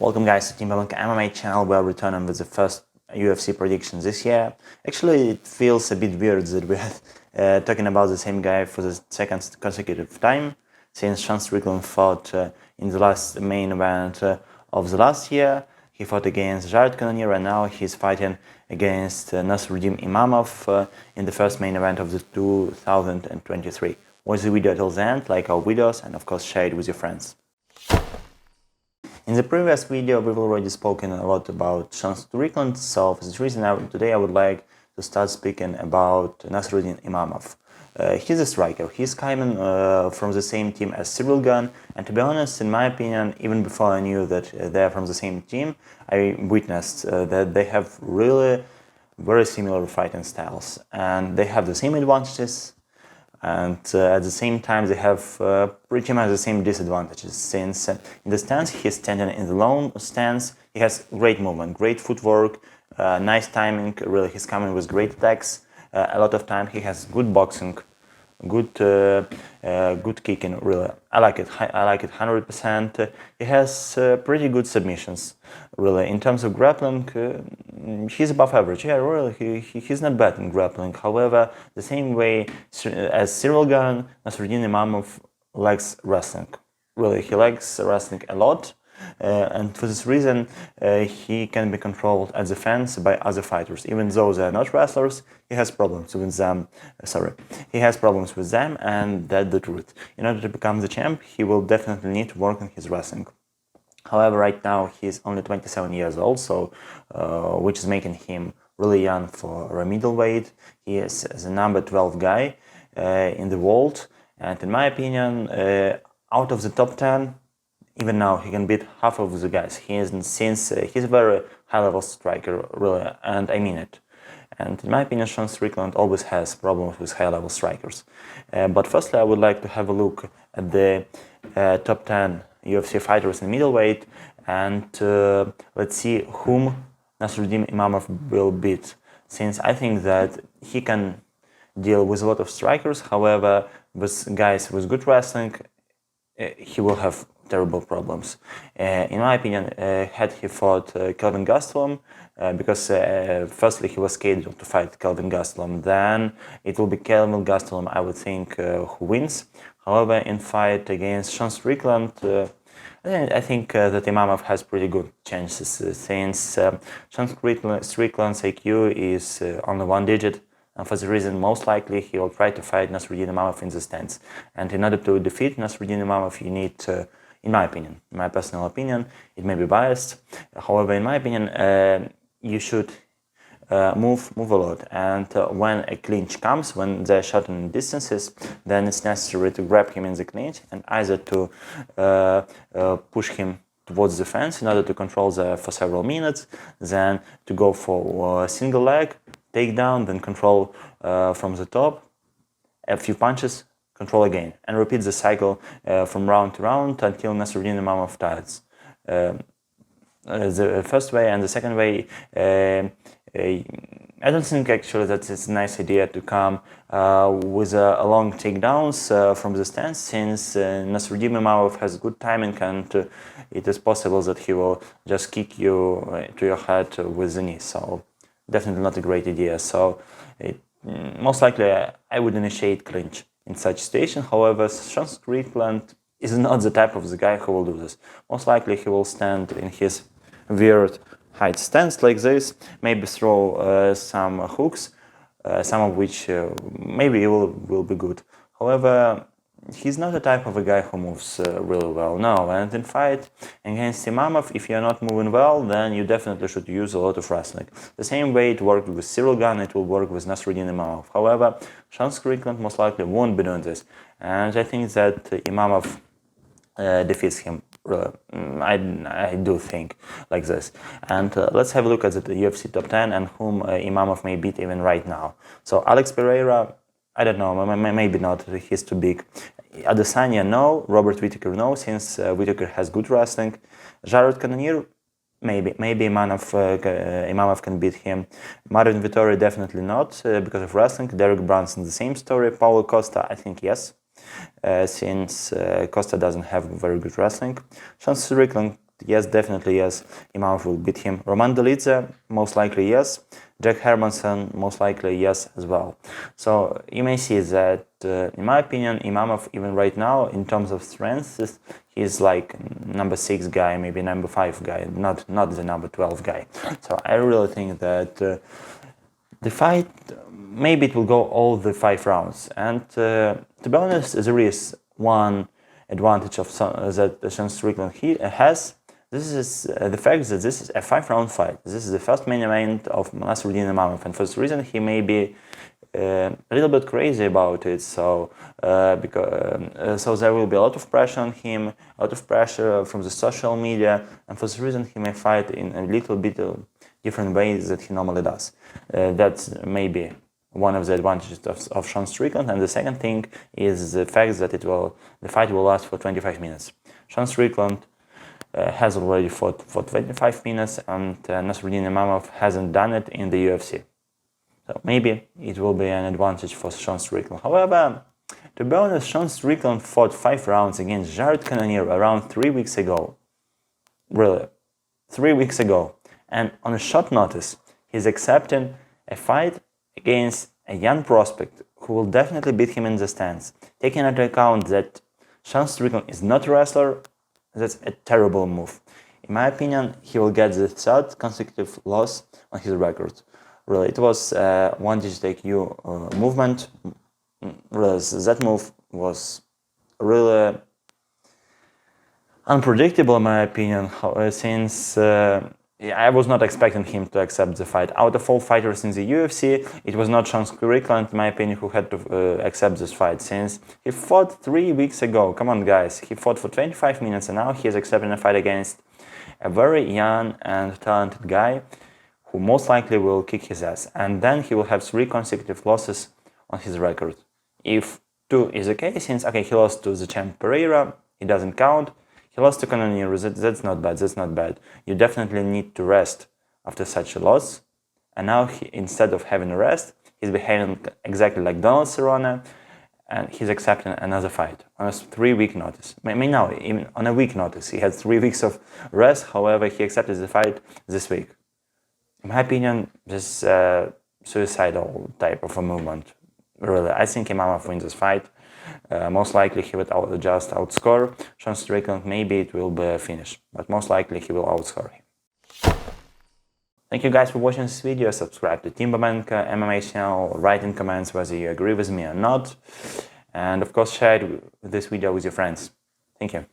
Welcome guys to Team Babenko MMA channel. We are returning with the first UFC prediction this year. Actually, it feels a bit weird that we are talking about the same guy for the second consecutive time since Strickland fought in the last main event of the last year. He fought against Jared Cannonier and now he's fighting against Nassourdine Imavov in the first main event of the 2023. Watch the video till the end, like our videos, and of course share it with your friends. In the previous video, we've already spoken a lot about Strickland, so for this reason today I would like to start speaking about Nassourdine Imavov. He's a striker. He's coming from the same team as Strickland, and to be honest, in my opinion, even before I knew that they're from the same team, I witnessed that they have really very similar fighting styles, and they have the same advantages. And at the same time, they have pretty much the same disadvantages, since in the stance, he's standing in the long stance, he has great movement, great footwork, nice timing, really he's coming with great attacks, a lot of time, he has good boxing, good kicking, really, I like it 100%, he has pretty good submissions, really, in terms of grappling, he's above average, yeah, really, he's not bad in grappling, however, the same way as Strickland, Nassourdine Imavov likes wrestling, really, he likes wrestling a lot, and for this reason, he can be controlled at the fence by other fighters. Even though they are not wrestlers, he has problems with them. He has problems with them, and that's the truth. In order to become the champ, he will definitely need to work on his wrestling. However, right now he's only 27 years old, so which is making him really young for a middleweight. He is the number 12 guy in the world, and in my opinion, out of the top 10. Even now, he can beat half of the guys. Since he's a very high-level striker, really, and I mean it. And in my opinion, Strickland always has problems with high-level strikers. But firstly, I would like to have a look at the top 10 UFC fighters in middleweight, and let's see whom Nassourdine Imavov will beat. Since I think that he can deal with a lot of strikers, however, with guys with good wrestling, he will have terrible problems. In my opinion, had he fought Kelvin Gastelum, because firstly he was scheduled to fight Kelvin Gastelum, then it will be Kelvin Gastelum, I would think, who wins. However, in fight against Strickland, I think that Imavov has pretty good chances, since Strickland's IQ is only one digit. And for the reason, most likely, he will try to fight Nassourdine Imavov in the stance. And in order to defeat Nassourdine Imavov, you need to, in my opinion, in my personal opinion, it may be biased. However, in my opinion, you should move a lot. And when a clinch comes, when they're shortened distances, then it's necessary to grab him in the clinch and either to push him towards the fence in order to control for several minutes, then to go for a single leg, take down, then control from the top, a few punches, control again, and repeat the cycle from round to round until Nassourdine Imavov tires. The first way and the second way, I don't think actually that it's a nice idea to come with a long takedowns from the stance, since Nassourdine Imavov has good timing, and it is possible that he will just kick you to your head with the knee. So definitely not a great idea. So most likely I would initiate clinch in such situation. However, Strickland is not the type of the guy who will do this. Most likely he will stand in his weird height stance like this, maybe throw some hooks, some of which maybe will be good. However, he's not the type of a guy who moves really well, no. And in fight against Imavov, if you're not moving well, then you definitely should use a lot of wrestling. The same way it worked with Strickland, it will work with Nassourdine Imavov. However, Strickland most likely won't be doing this. And I think that Imavov defeats him. I do think like this. And let's have a look at the UFC top 10 and whom Imavov may beat even right now. So Alex Pereira, I don't know, maybe not, he's too big. Adesanya, no. Robert Whittaker, no, since Whittaker has good wrestling. Jared Cannonier, maybe Imavov can beat him. Marvin Vettori, definitely not, because of wrestling. Derek Brunson, the same story. Paulo Costa, I think yes, since Costa doesn't have very good wrestling. Strickland yes, definitely yes, Imavov will beat him. Roman Dolidze, most likely yes. Jack Hermanson, most likely yes as well. So you may see that, in my opinion, Imavov, even right now, in terms of strengths, he's like number 6 guy, maybe number 5 guy, not the number 12 guy. So I really think that the fight, maybe it will go all the 5 rounds. And to be honest, there is one advantage of that Sean Strickland has. This is the fact that this is a 5-round fight. This is the first main event of Nassourdine and Imavov, and for this reason he may be a little bit crazy about it. So so there will be a lot of pressure on him, a lot of pressure from the social media, and for this reason he may fight in a little bit different ways that he normally does. That's maybe one of the advantages of Sean Strickland. And the second thing is the fact that the fight will last for 25 minutes. Sean Strickland has already fought for 25 minutes, and Nassourdine Imavov hasn't done it in the UFC. So maybe it will be an advantage for Sean Strickland. However, to be honest, Sean Strickland fought 5 rounds against Jared Cannonier around 3 weeks ago. Really, 3 weeks ago. And on a short notice, he's accepting a fight against a young prospect who will definitely beat him in the stands. Taking into account that Sean Strickland is not a wrestler, that's a terrible move. In my opinion, he will get the 3rd consecutive loss on his record. Really, it was one DGTQ movement. Really, that move was really unpredictable in my opinion, since I was not expecting him to accept the fight. Out of all fighters in the UFC, it was not Sean Strickland, in my opinion, who had to accept this fight, since he fought 3 weeks ago. Come on, guys. He fought for 25 minutes, and now he is accepting a fight against a very young and talented guy who most likely will kick his ass. And then he will have 3 consecutive losses on his record. If 2 is the case, since, okay, he lost to the champ Pereira, it doesn't count. He lost to Cannonier, that's not bad, that's not bad. You definitely need to rest after such a loss. And now, instead of having a rest, he's behaving exactly like Donald Cerrone, and he's accepting another fight on a 3-week notice. I mean, no, even on a week notice. He had 3 weeks of rest, however, he accepted the fight this week. In my opinion, this is suicidal type of a movement. Really, I think Imavov wins this fight. Most likely he would just outscore Sean Strickland. Maybe it will be a finish, but most likely he will outscore him. Thank you guys for watching this video. Subscribe to Team Babenko MMA channel. Write in comments whether you agree with me or not. And of course, share this video with your friends. Thank you.